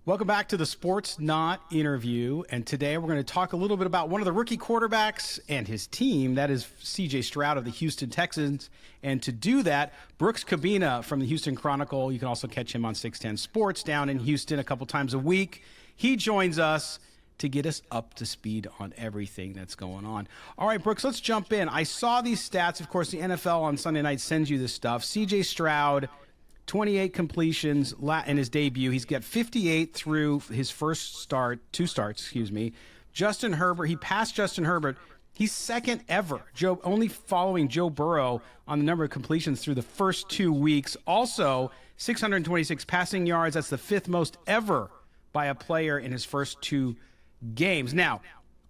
Welcome back to the Sportsnaut interview, and today we're going to talk a little bit about one of the rookie quarterbacks and his team. That is CJ Stroud of the Houston Texans, and to do that, Brooks Kubena from the Houston Chronicle. You can also catch him on 610 Sports down in Houston a couple times a week. He joins us to get us up to speed on everything that's going on. All right, Brooks, let's jump in. I saw these stats. Of course, the NFL on Sunday night sends you this stuff. CJ Stroud, 28 completions in his debut. He's got 58 through his two starts. Justin Herbert, he passed Justin Herbert. He's second ever, only following Joe Burrow on the number of completions through the first 2 weeks. Also, 626 passing yards. That's the fifth most ever by a player in his first 2 games. Now,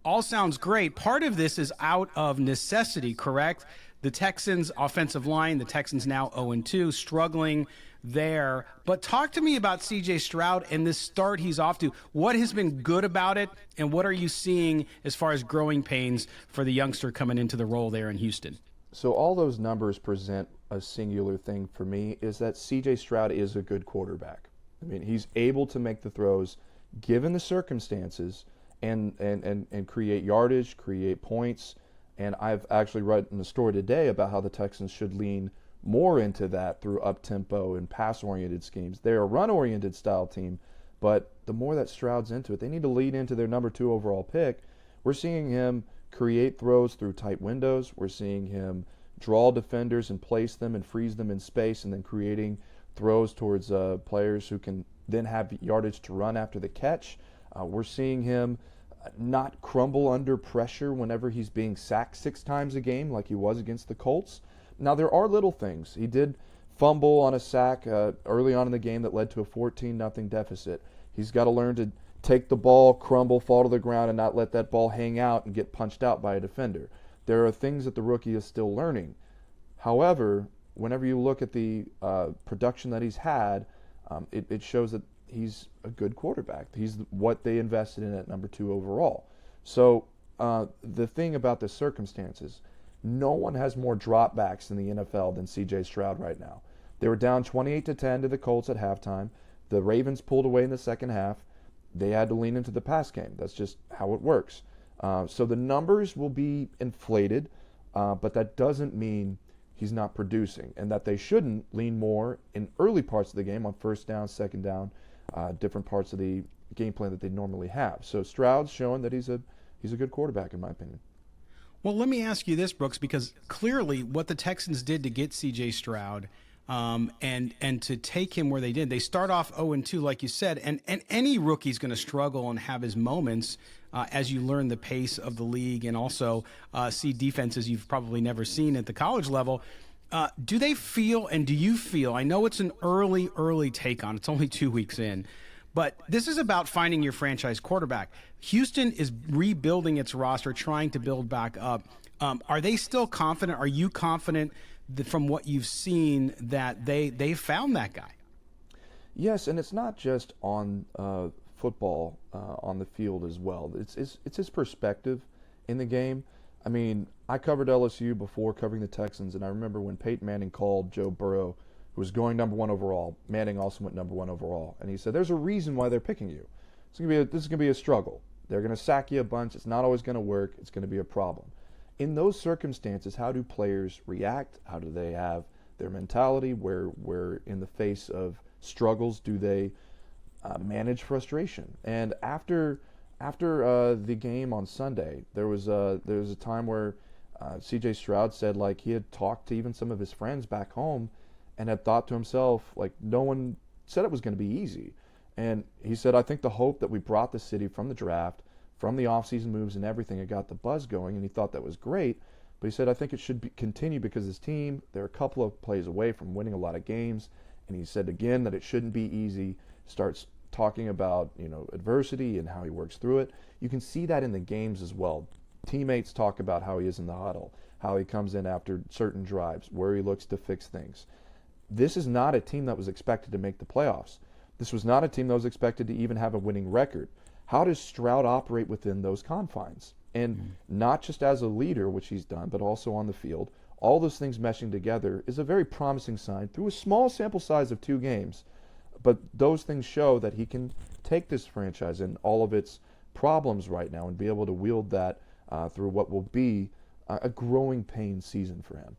all sounds great. Part of this is out of necessity, correct? The Texans' offensive line, the Texans now 0-2, struggling there. But talk to me about CJ Stroud and this start he's off to. What has been good about it, and what are you seeing as far as growing pains for the youngster coming into the role there in Houston? So all those numbers present a singular thing for me, is that CJ Stroud is a good quarterback. I mean, he's able to make the throws given the circumstances and create yardage, create points. And I've actually written a story today about how the Texans should lean more into that through up-tempo and pass-oriented schemes. They're a run-oriented style team, but the more that Stroud's into it, they need to lean into their number 2 overall pick. We're seeing him create throws through tight windows. We're seeing him draw defenders and place them and freeze them in space, and then creating throws towards players who can then have yardage to run after the catch. We're seeing him not crumble under pressure whenever he's being sacked 6 times a game like he was against the Colts. Now, there are little things. He did fumble on a sack early on in the game that led to a 14-0 deficit. He's got to learn to take the ball, crumble, fall to the ground, and not let that ball hang out and get punched out by a defender. There are things that the rookie is still learning. However, whenever you look at the production that he's had, it shows that he's a good quarterback. He's what they invested in at number 2 overall. So the thing about the circumstances, no one has more dropbacks in the NFL than CJ Stroud right now. They were down 28-10 to the Colts at halftime. The Ravens pulled away in the second half. They had to lean into the pass game. That's just how it works. So the numbers will be inflated, but that doesn't mean he's not producing, and that they shouldn't lean more in early parts of the game on first down, second down, different parts of the game plan that they normally have. So Stroud's showing that he's a good quarterback, in my opinion. Well, let me ask you this, Brooks, because clearly what the Texans did to get C.J. Stroud and to take him where they did, they start off 0-2, like you said, and any rookie's going to struggle and have his moments as you learn the pace of the league and also see defenses you've probably never seen at the college level. Do they feel, and do you feel, I know it's an early take on, it's only 2 weeks in, but this is about finding your franchise quarterback. Houston is rebuilding its roster, trying to build back up. Are they still confident? Are you confident that from what you've seen that they found that guy? Yes, and it's not just on football on the field as well. It's his perspective in the game. I mean, I covered LSU before covering the Texans, and I remember when Peyton Manning called Joe Burrow, who was going number 1 overall. Manning also went number 1 overall. And he said, there's a reason why they're picking you. This is going to be a struggle. They're going to sack you a bunch. It's not always going to work. It's going to be a problem. In those circumstances, how do players react? How do they have their mentality? Where in the face of struggles do they manage frustration? And after the game on Sunday, there was a time where CJ Stroud said, like, he had talked to even some of his friends back home and had thought to himself, like, no one said it was going to be easy. And he said, I think the hope that we brought the city from the draft, from the offseason moves and everything, it got the buzz going, and he thought that was great. But he said, I think it should continue because this team, they're a couple of plays away from winning a lot of games. And he said again that it shouldn't be easy. Starts talking about, adversity and how he works through it. You can see that in the games as well. Teammates talk about how he is in the huddle, how he comes in after certain drives, where he looks to fix things. This is not a team that was expected to make the playoffs. This was not a team that was expected to even have a winning record. How does Stroud operate within those confines? And not just as a leader, which he's done, but also on the field. All those things meshing together is a very promising sign through a small sample size of 2 games. but those things show that he can take this franchise and all of its problems right now and be able to wield that through what will be a growing pain season for him.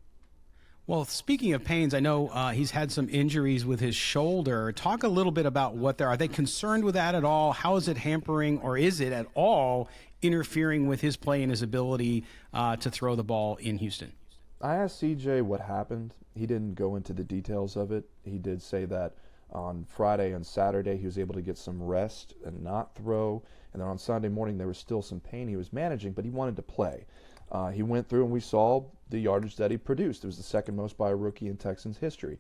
Well, speaking of pains, I know he's had some injuries with his shoulder. Talk a little bit about what are they concerned with that at all? How is it hampering, or is it at all interfering with his play and his ability to throw the ball in Houston? I asked CJ what happened. He didn't go into the details of it. He did say that on Friday and Saturday he was able to get some rest and not throw, and then on Sunday morning there was still some pain he was managing, but he wanted to play. He went through and we saw the yardage that he produced. It was the second most by a rookie in Texans history.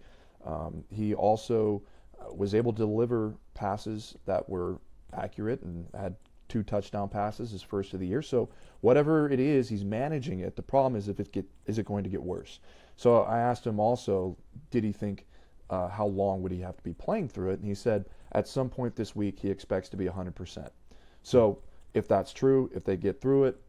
He also was able to deliver passes that were accurate and had 2 touchdown passes his first of the year. So whatever it is, he's managing it. The problem is is it going to get worse? So I asked him also, did he think how long would he have to be playing through it? And he said at some point this week he expects to be 100%. So if that's true, if they get through it,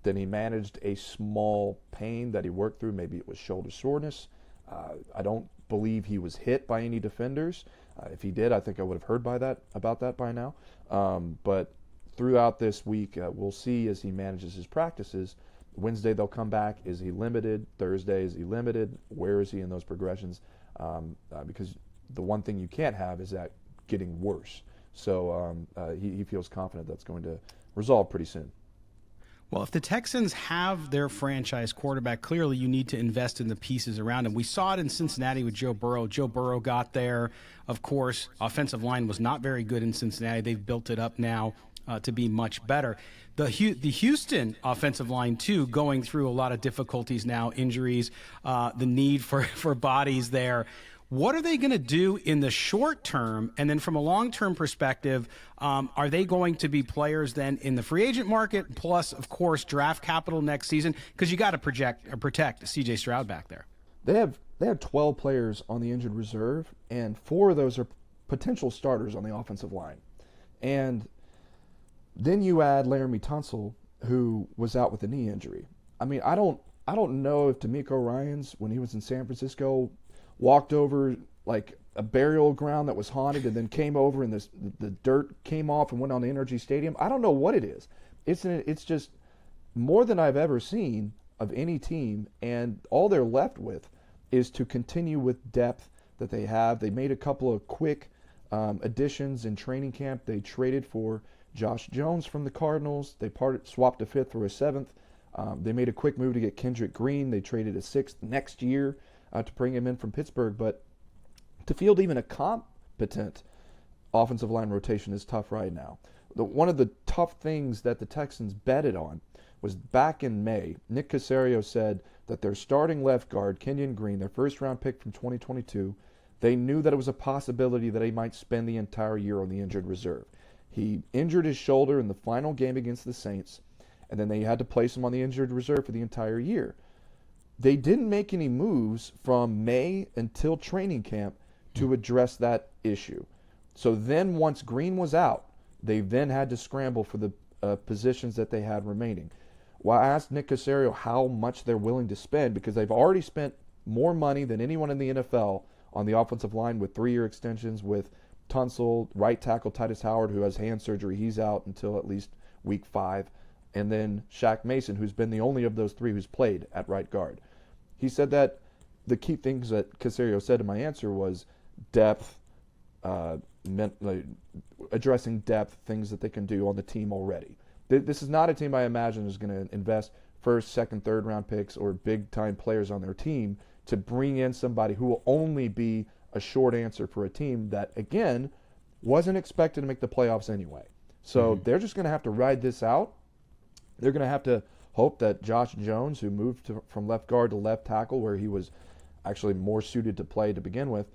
then he managed a small pain that he worked through. Maybe it was shoulder soreness. I don't believe he was hit by any defenders. If he did, I think I would have heard about that by now. But throughout this week, we'll see as he manages his practices. Wednesday they'll come back. Is he limited? Thursday, is he limited? Where is he in those progressions? Because the one thing you can't have is that getting worse. So he feels confident that's going to resolve pretty soon. Well, if the Texans have their franchise quarterback, clearly you need to invest in the pieces around him. We saw it in Cincinnati with Joe Burrow. Joe Burrow got there. Of course, offensive line was not very good in Cincinnati. They've built it up now to be much better. The Houston offensive line, too, going through a lot of difficulties now, injuries, the need for bodies there. What are they going to do in the short term? And then from a long-term perspective, are they going to be players then in the free agent market, plus, of course, draft capital next season? Because you got to protect CJ Stroud back there. They have 12 players on the injured reserve, and 4 of those are potential starters on the offensive line. And then you add Laramie Tunsil, who was out with a knee injury. I mean, I don't know if D'Amico Ryans, when he was in San Francisco, walked over like a burial ground that was haunted and then came over and the dirt came off and went on to Energy Stadium. I don't know what it is. It's just more than I've ever seen of any team, and all they're left with is to continue with depth that they have. They made a couple of quick additions in training camp. They traded for Josh Jones from the Cardinals. They swapped a 5th for a 7th. They made a quick move to get Kendrick Green. They traded a 6th next year to bring him in from Pittsburgh. But to field even a competent offensive line rotation is tough right now. One of the tough things that the Texans betted on was back in May. Nick Caserio said that their starting left guard, Kenyon Green, their first-round pick from 2022, they knew that it was a possibility that he might spend the entire year on the injured reserve. He injured his shoulder in the final game against the Saints, and then they had to place him on the injured reserve for the entire year. They didn't make any moves from May until training camp to address that issue. So then once Green was out, they then had to scramble for the positions that they had remaining. Well, I asked Nick Caserio how much they're willing to spend, because they've already spent more money than anyone in the NFL on the offensive line with 3-year extensions with Tunsil, right tackle Titus Howard, who has hand surgery. He's out until at least week 5. And then Shaq Mason, who's been the only of those 3 who's played at right guard. He said that the key things that Caserio said in my answer was depth, addressing depth, things that they can do on the team already. This is not a team I imagine is going to invest first, second, third round picks or big-time players on their team to bring in somebody who will only be a short answer for a team that, again, wasn't expected to make the playoffs anyway. So they're just going to have to ride this out. They're going to have to hope that Josh Jones, who moved from left guard to left tackle, where he was actually more suited to play to begin with,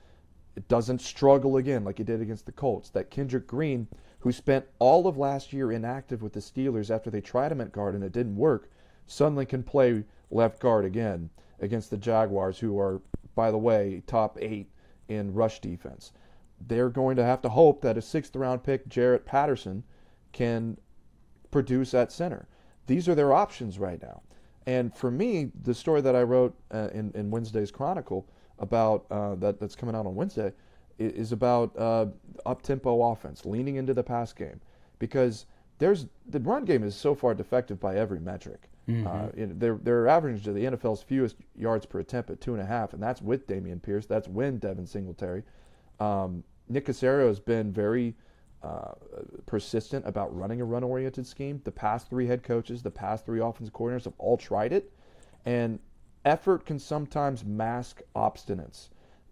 it doesn't struggle again like he did against the Colts. That Kendrick Green, who spent all of last year inactive with the Steelers after they tried him at guard and it didn't work, suddenly can play left guard again against the Jaguars, who are, by the way, top 8 in rush defense. They're going to have to hope that a 6th-round pick, Jarrett Patterson, can produce at center. These are their options right now. And for me, the story that I wrote in Wednesday's Chronicle about that's coming out on Wednesday, is about up-tempo offense, leaning into the pass game, because the run game is so far defective by every metric. They're averaging to the NFL's fewest yards per attempt at 2.5, and that's with Dameon Pierce. That's when Devin Singletary. Nick Caserio has been very persistent about running a run-oriented scheme. The past 3 head coaches, the past 3 offensive coordinators have all tried it, and effort can sometimes mask obstinance.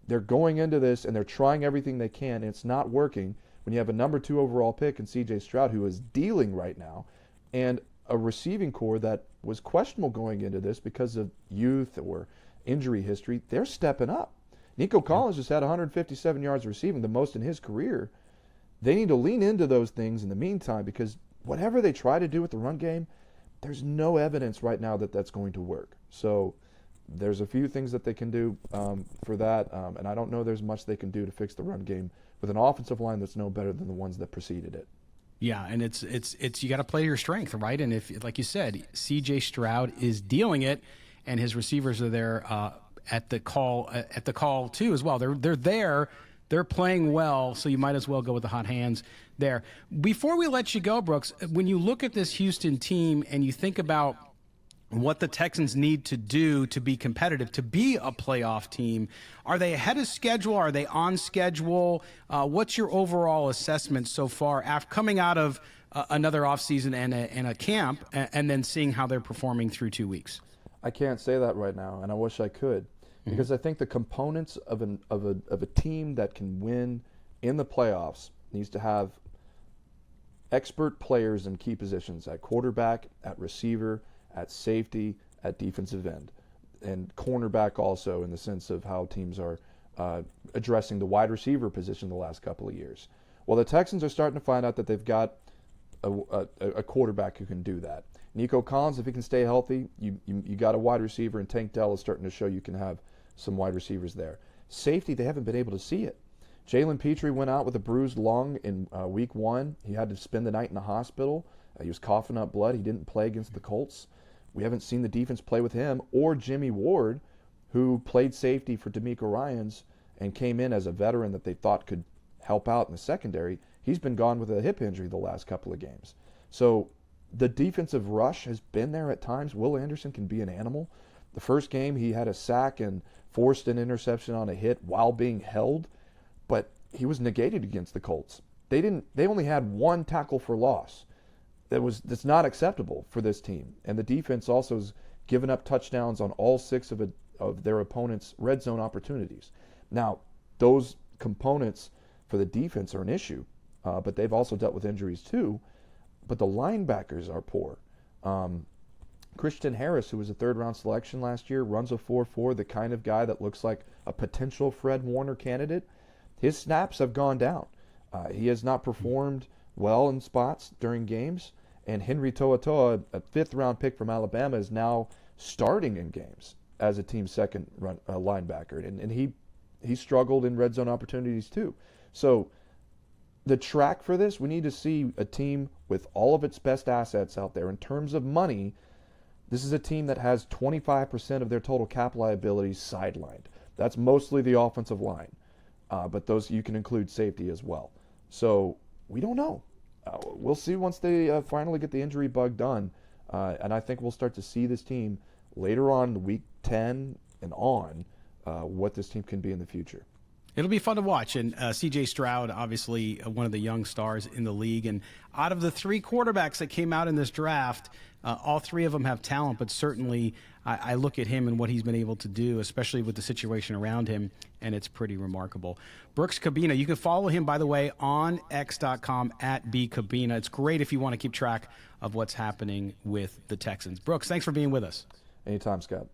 They're going into this and they're trying everything they can, and it's not working when you have a number 2 overall pick in CJ Stroud, who is dealing right now, and a receiving core that was questionable going into this because of youth or injury history. They're stepping up. Nico Collins just had 157 yards receiving, the most in his career. They need to lean into those things in the meantime, because whatever they try to do with the run game, there's no evidence right now that that's going to work. So there's a few things that they can do for that, and I don't know there's much they can do to fix the run game with an offensive line that's no better than the ones that preceded it. Yeah, and it's you got to play your strength, right? And if, like you said, CJ Stroud is dealing it, and his receivers are there at the call too as well. They're there. They're playing well, so you might as well go with the hot hands there. Before we let you go, Brooks, when you look at this Houston team and you think about what the Texans need to do to be competitive, to be a playoff team, are they ahead of schedule? Are they on schedule? What's your overall assessment so far after coming out of another offseason and a camp, and then seeing how they're performing through 2 weeks? I can't say that right now, and I wish I could. Because I think the components of a team that can win in the playoffs needs to have expert players in key positions at quarterback, at receiver, at safety, at defensive end, and cornerback also, in the sense of how teams are addressing the wide receiver position the last couple of years. Well, the Texans are starting to find out that they've got a quarterback who can do that. Nico Collins, if he can stay healthy, you got a wide receiver, and Tank Dell is starting to show you can have some wide receivers there. Safety, they haven't been able to see it. Jalen Petrie went out with a bruised lung in week 1. He had to spend the night in the hospital. He was coughing up blood. He didn't play against the Colts. We haven't seen the defense play with him, or Jimmy Ward, who played safety for D'Amico Ryans and came in as a veteran that they thought could help out in the secondary. He's been gone with a hip injury the last couple of games. So the defensive rush has been there at times. Will Anderson can be an animal. The first game, he had a sack and forced an interception on a hit while being held, but he was negated against the Colts. They only had 1 tackle for loss. That's not acceptable for this team. And the defense also has given up touchdowns on all 6 of their opponents' red zone opportunities. Now, those components for the defense are an issue, but they've also dealt with injuries too. But the linebackers are poor. Christian Harris, who was a 3rd-round selection last year, runs a 4.4, the kind of guy that looks like a potential Fred Warner candidate. His snaps have gone down. He has not performed well in spots during games. And Henry To'oTo'o, a 5th-round pick from Alabama, is now starting in games as a team 2nd linebacker. And he struggled in red zone opportunities too. So the track for this, we need to see a team with all of its best assets out there. In terms of money, this is a team that has 25% of their total cap liabilities sidelined. That's mostly the offensive line, but those you can include safety as well. So we don't know. We'll see once they finally get the injury bug done, and I think we'll start to see this team later on, week 10 and on, what this team can be in the future. It'll be fun to watch. And CJ Stroud, obviously one of the young stars in the league. And out of the 3 quarterbacks that came out in this draft, all 3 of them have talent, but certainly I look at him and what he's been able to do, especially with the situation around him, and it's pretty remarkable. Brooks Kubena, you can follow him, by the way, on x.com @bkubena. It's great if you want to keep track of what's happening with the Texans. Brooks, thanks for being with us. Anytime, Scott.